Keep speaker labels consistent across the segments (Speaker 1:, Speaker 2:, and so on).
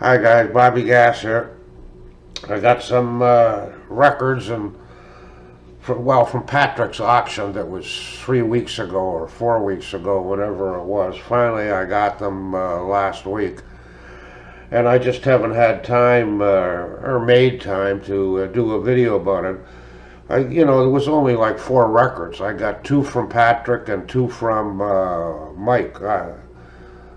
Speaker 1: Hi guys, Bobby Gass here. I got some records and from Patrick's auction that was 3 weeks ago or 4 weeks ago, whatever it was. Finally, I got them last week, and I just haven't had time or made time to do a video about it. It was only like 4 records. I got 2 from Patrick and 2 from Mike.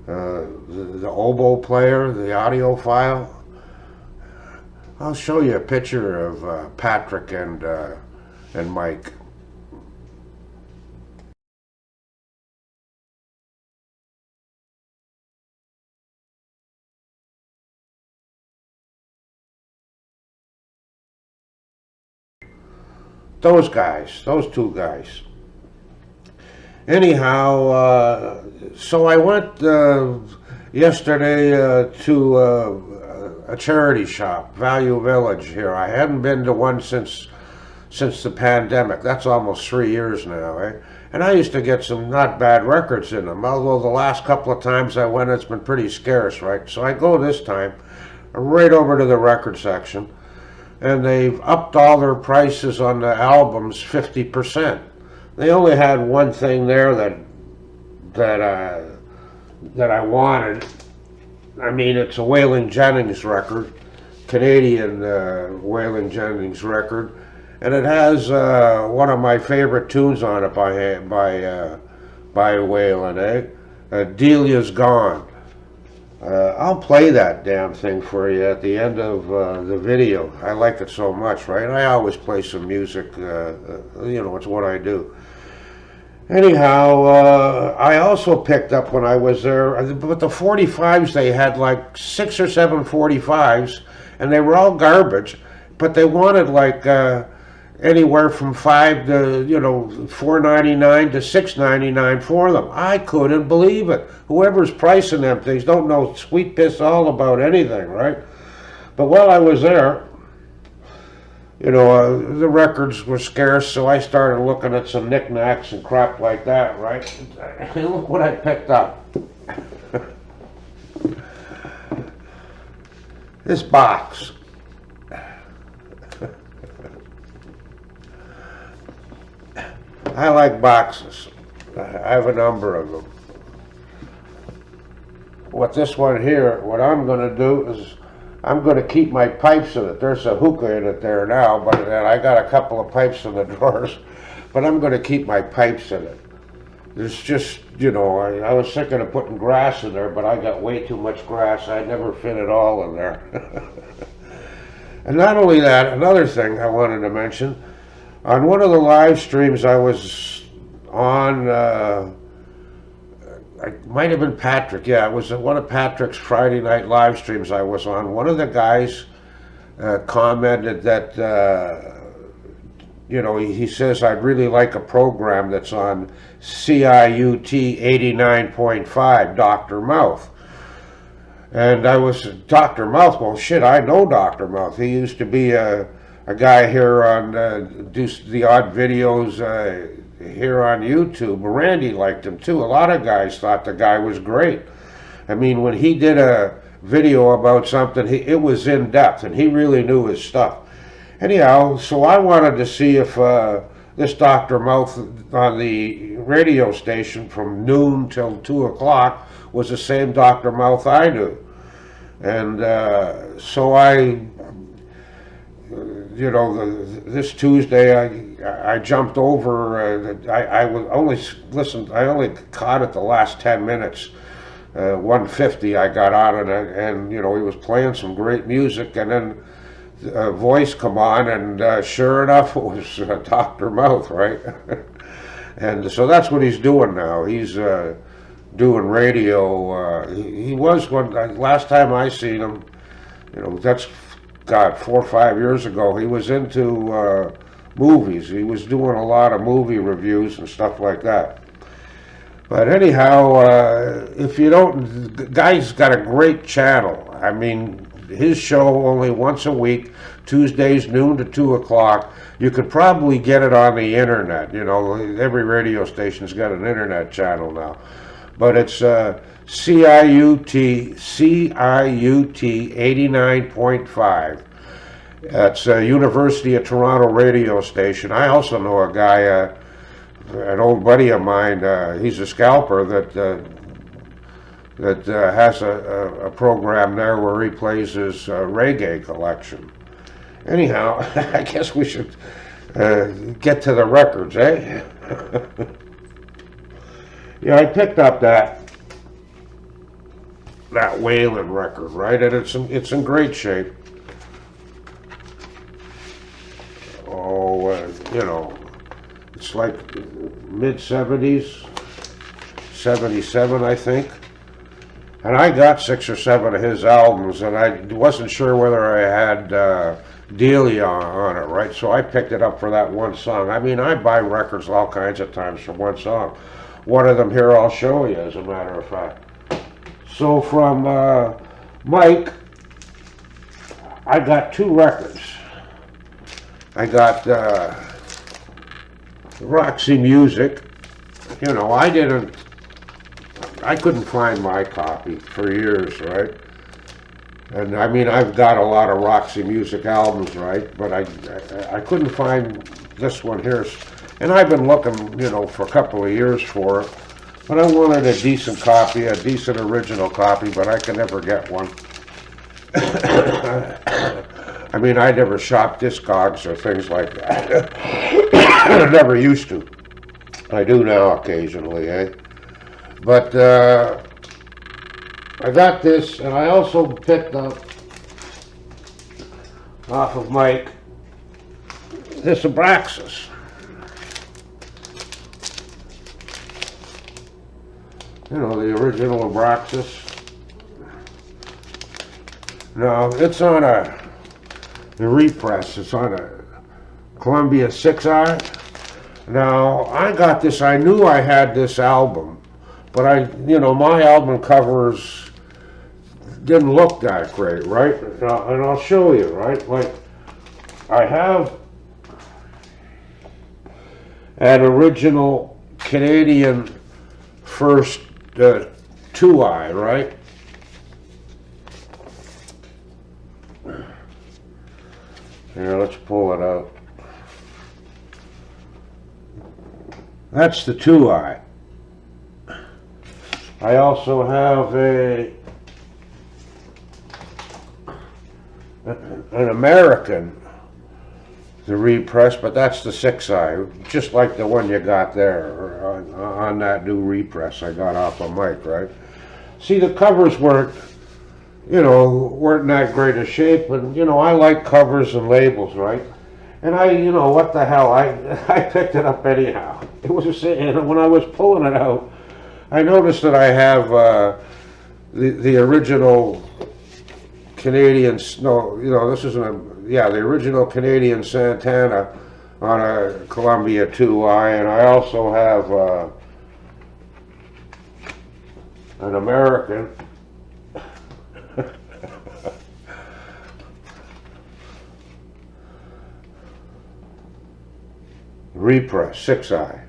Speaker 1: The oboe player, the audiophile. I'll show you a picture of Patrick and Mike. Those 2 guys. Anyhow, so I went yesterday to a charity shop, Value Village here. I hadn't been to one since the pandemic. That's almost 3 years now, eh? And I used to get some not bad records in them, although the last couple of times I went, it's been pretty scarce, right? So I go this time, right over to the record section, and they've upped all their prices on the albums 50%. They only had one thing there that I wanted. I mean, it's a Waylon Jennings record, Canadian Waylon Jennings record, and it has one of my favorite tunes on it by Waylon, Delia's Gone. I'll play that damn thing for you at the end of the video. I like it so much, right? I always play some music, it's what I do. Anyhow, I also picked up when I was there, but the 45s, they had like 6 or 7 45s, and they were all garbage, but they wanted like anywhere from $5 to, $4.99 to $6.99 for them. I couldn't believe it. Whoever's pricing them things don't know sweet piss all about anything, right? But while I was there, the records were scarce, so I started looking at some knickknacks and crap like that, right? And look what I picked up. This box. I like boxes. I have a number of them. What I'm going to do is I'm going to keep my pipes in it. There's a hookah in it there now, but I got a couple of pipes in the drawers, but I'm going to keep my pipes in it. There's just, I was thinking of putting grass in there, but I got way too much grass. I never fit it all in there. And not only that, another thing I wanted to mention, on one of the live streams I was on, it might have been Patrick, yeah, it was one of Patrick's Friday night live streams I was on. One of the guys commented that, he says, I'd really like a program that's on CIUT 89.5, Dr. Mouth. And I was, Dr. Mouth, well shit, I know Dr. Mouth. He used to be a guy here on, do the odd videos, here on YouTube. Randy liked him too. A lot of guys thought the guy was great. I mean, when he did a video about something, it was in depth, and he really knew his stuff. Anyhow, so I wanted to see if this Dr. Mouth on the radio station from noon till 2 o'clock was the same Dr. Mouth I knew. And so this Tuesday I jumped over. I only caught it the last 10 minutes. 150 I got on it, and he was playing some great music, and then a voice come on, and sure enough, it was Dr. Mouth, right? And so that's what he's doing now. He's doing radio. He was last time I seen him. That's God, 4 or 5 years ago. He was into movies. He was doing a lot of movie reviews and stuff like that. But anyhow, if you don't, the guy's got a great channel. I mean, his show only once a week, Tuesdays noon to 2 o'clock. You could probably get it on the internet. Every radio station's got an internet channel now. But it's CIUT 89.5. That's a University of Toronto radio station. I also know a guy, an old buddy of mine, he's a scalper that has a program there where he plays his reggae collection. Anyhow, I guess we should get to the records, eh? Yeah, I picked up that Waylon record, right? And it's in great shape. Oh, it's like mid-70s, 77, I think. And I got 6 or 7 of his albums, and I wasn't sure whether I had Delia on it, right? So I picked it up for that one song. I mean, I buy records all kinds of times for one song. One of them here I'll show you, as a matter of fact. So from Mike, I got 2 records. I got Roxy Music. I couldn't find my copy for years, right? And I mean, I've got a lot of Roxy Music albums, right? But I couldn't find this one here. And I've been looking, for a couple of years for it. But I wanted a decent copy, a decent original copy, but I could never get one. I mean, I never shopped Discogs or things like that. I never used to. I do now occasionally, eh? But I got this, and I also picked up off of Mike this Abraxas. The original Abraxas. No, it's on the repress. It's on a Columbia 6i. Now, I got this, I knew I had this album, but my album covers didn't look that great, right? And I'll show you, right? Like, I have an original Canadian first 2i, right? Here, let's pull it out. That's the 2i. I also have an American, the repress, but that's the 6i, just like the one you got there on that new repress I got off of Mike, right? See, the covers weren't in that great a shape, and I like covers and labels, right? And what the hell, I picked it up anyhow. It was and when I was pulling it out, I noticed that I have the original Canadian, this is the original Canadian Santana on a Columbia 2i, and I also have an American repress 6i.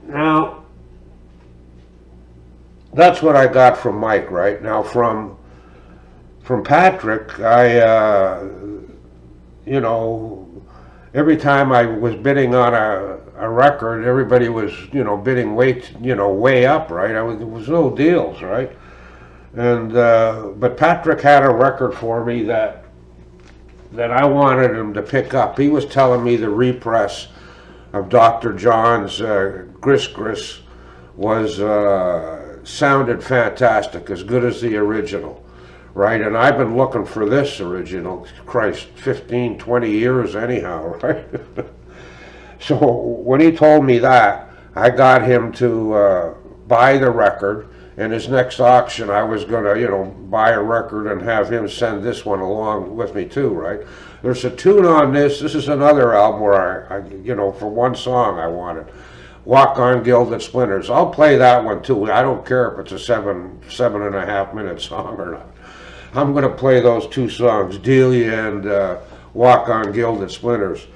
Speaker 1: Now, that's what I got from Mike, right? Now from Patrick, I every time I was bidding on a record, everybody was bidding way up, right? There was no deals, right? And but Patrick had a record for me that I wanted him to pick up. He was telling me the repress of Dr. John's Gris Gris was sounded fantastic, as good as the original, right? And I've been looking for this original, Christ, 15, 20 years anyhow, right? So when he told me that, I got him to buy the record. In his next auction, I was going to, buy a record and have him send this one along with me too, right? There's a tune on this. This is another album where I for one song I wanted. Walk on Gilded Splinters. I'll play that one too. I don't care if it's a 7.5 minute song or not. I'm going to play those 2 songs, Delia and Walk on Gilded Splinters.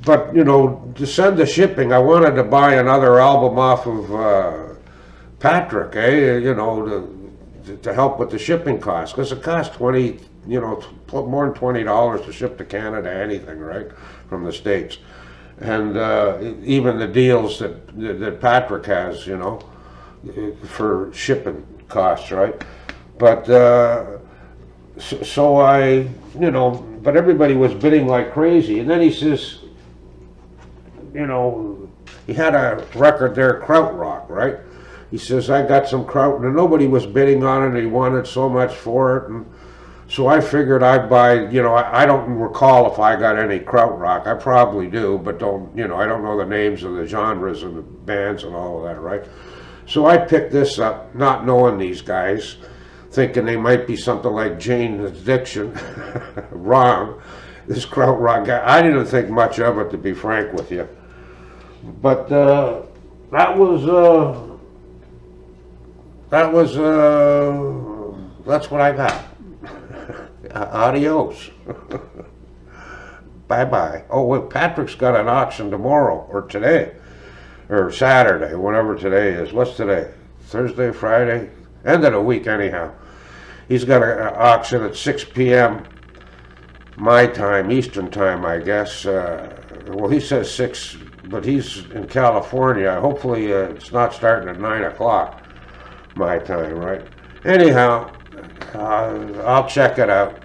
Speaker 1: But, to send the shipping, I wanted to buy another album off of Patrick, you know, to help with the shipping costs, because it costs 20, you know, more than $20 to ship to Canada, anything, right, from the States. And even the deals that Patrick has, you know, for shipping costs, right? But so I, you know, but everybody was bidding like crazy. And then he says, you know, he had a record there, Krautrock, right? He says, I got some kraut, and nobody was bidding on it, and he wanted so much for it. And so I figured I'd buy, you know, I don't recall if I got any Krautrock. I probably do, but don't, you know, I don't know the names of the genres and the bands and all of that, right? So I picked this up, not knowing these guys, thinking they might be something like Jane's Addiction. Wrong. This Krautrock guy, I didn't think much of it, to be frank with you. But that's what I got. Adios. Bye-bye. Oh, wait, Patrick's got an auction tomorrow, or today, or Saturday, whatever today is. What's today? Thursday, Friday? End of the week, anyhow. He's got an auction at 6 p.m. my time, Eastern time, I guess. Well, he says 6, but he's in California. Hopefully it's not starting at 9 o'clock my time, right? Anyhow, I'll check it out.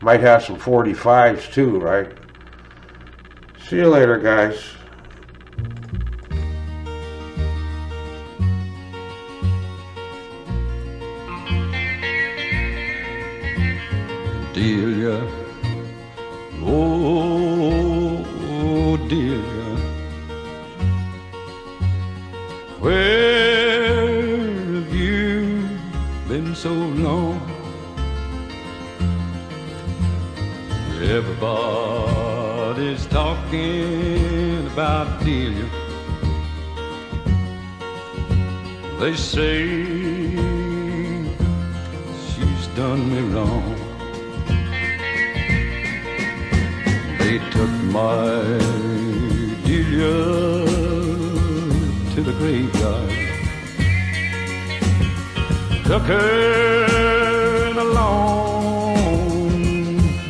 Speaker 1: Might have some 45s too, right? See you later, guys.
Speaker 2: Delia, oh Delia, where have you been so long? Everybody's talking about Delia. They say she's done me wrong. They took my Delia to the graveyard, took her in a long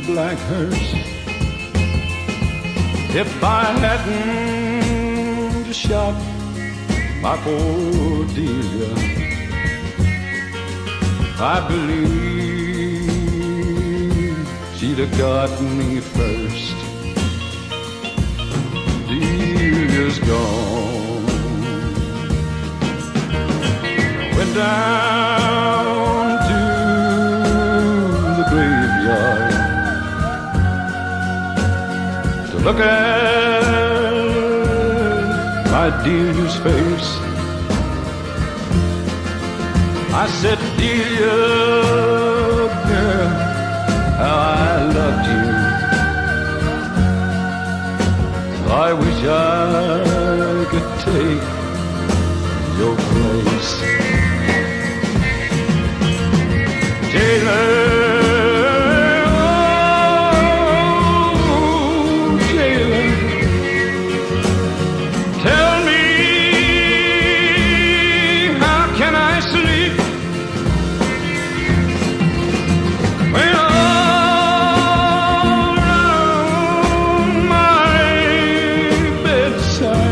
Speaker 2: black hearse. If I hadn't shot my poor Delia, I believe she'd have got me first. Delia's gone. Went down to the graveyard to look at my Delia's face. I said, Delia, girl, how I loved you. I wish I could take your place. Taylor, oh, Taylor, tell me, how can I sleep when all around my bedside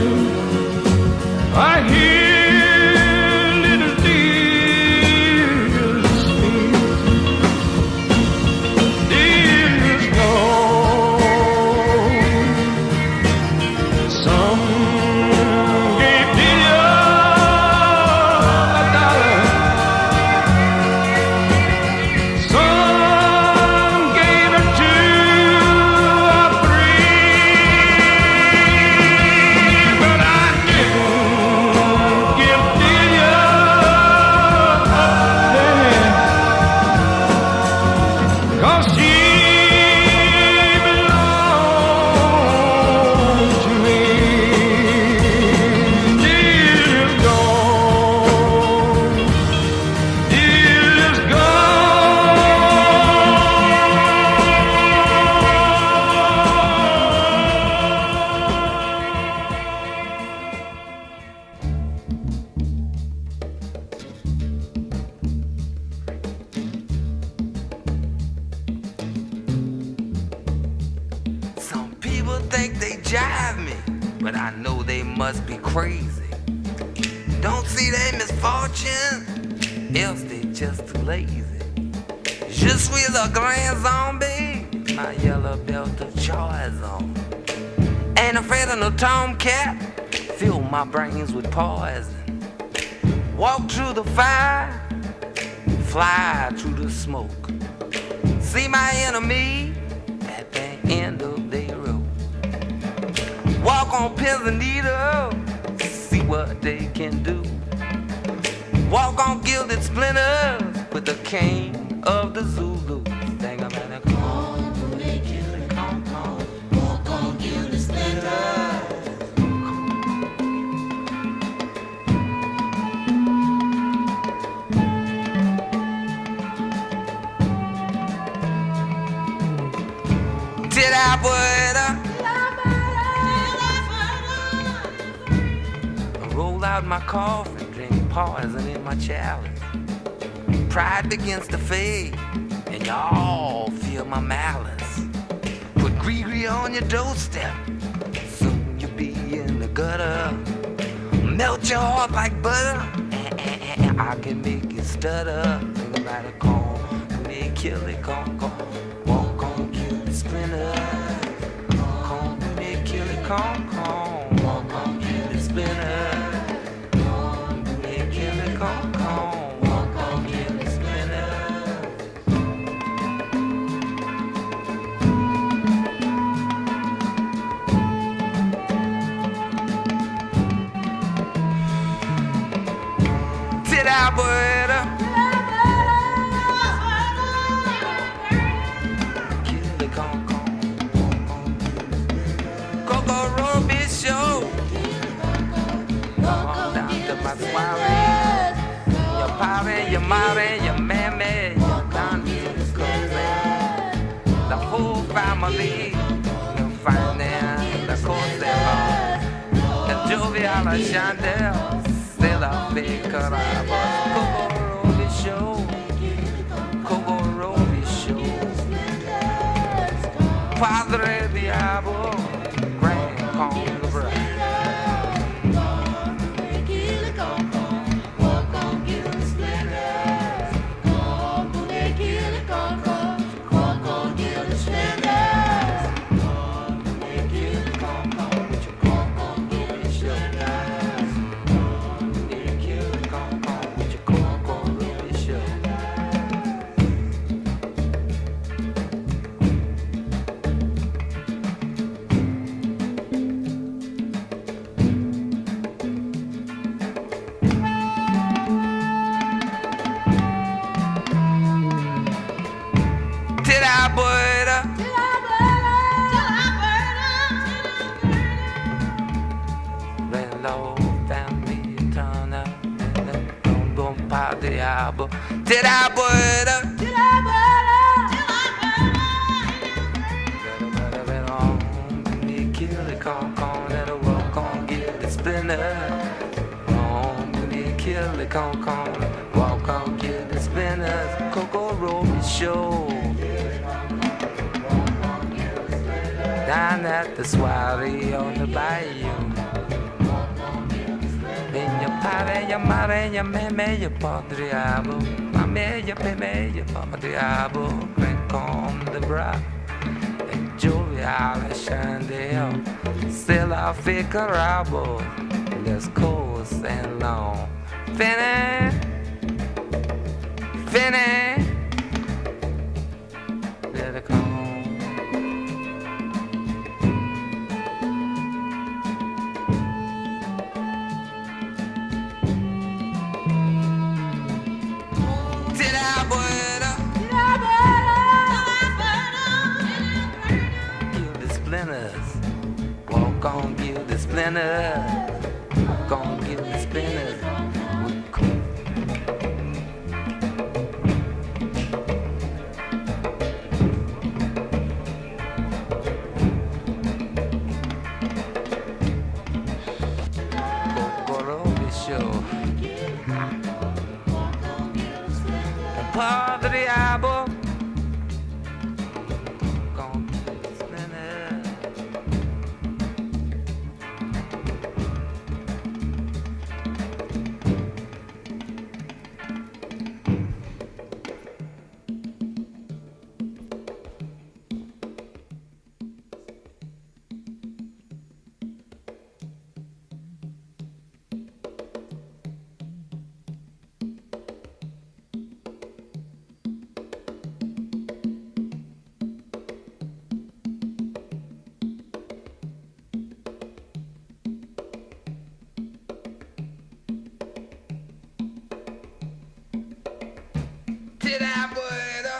Speaker 3: jive me, but I know they must be crazy. Don't see their misfortune, else they just too lazy. Je suis le grand zombie, my yellow belt of choice on. Ain't afraid of no tomcat, fill my brains with poison. Walk through the fire, fly through the smoke. See my enemy at the end of their road. Walk on pins and needles, see what they can do. Walk on gilded splinters with the king of the Zulu. Think about it, come on, they kill it, come on. Walk on gilded splinters. Did I put roll out my coffin, drink poison in my chalice. Pride begins to fade, and y'all feel my malice. Put Gree on your doorstep, soon you'll be in the gutter. Melt your heart like butter, and I can make it stutter. Think about it, call me, kill it, come. Walk on, kill the splinter. Come, me, kill it, come. Walk on, kill the splinter. Come, walk on, kill the splinter. Did I put up? Kill the come, Coco Roby show. Come on down to my soiree. Party, your mommy, your mammy, your auntie, your cousin, the whole family. You'll find them, the Costello, the jovial Chandel, still a big carabas. Coco Roby show, Coco Roby show. Padre Diablo, Grand Conde Bride. Diablo, did I put up? Kill it, come, let her walk on, get the splinter. Kill it, come, walk on, get the spinners. Coco Roby show. Down at the soiree on the bayou. Your padre, your madre, your meme, your padre diablo. Mame, your peme, your padre diablo. Grand Conde Bride, and jovial Chandel. Still I figure out, let's coast and long. Finny, let it come. Walk on, give the splinters. Walk on, give the splinters. Coco Roby show. Padre Diablo. Tirar poeira.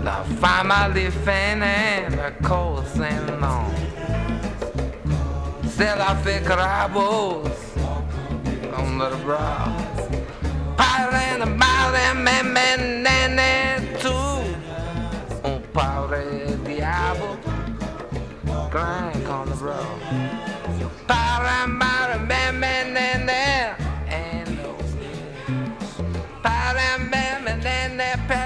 Speaker 3: La family fan la cosa en long. Se la fe crabos on the brow. Piling about them and too. Un pobre diabo crying on the road. Piling about them and no. Piling them and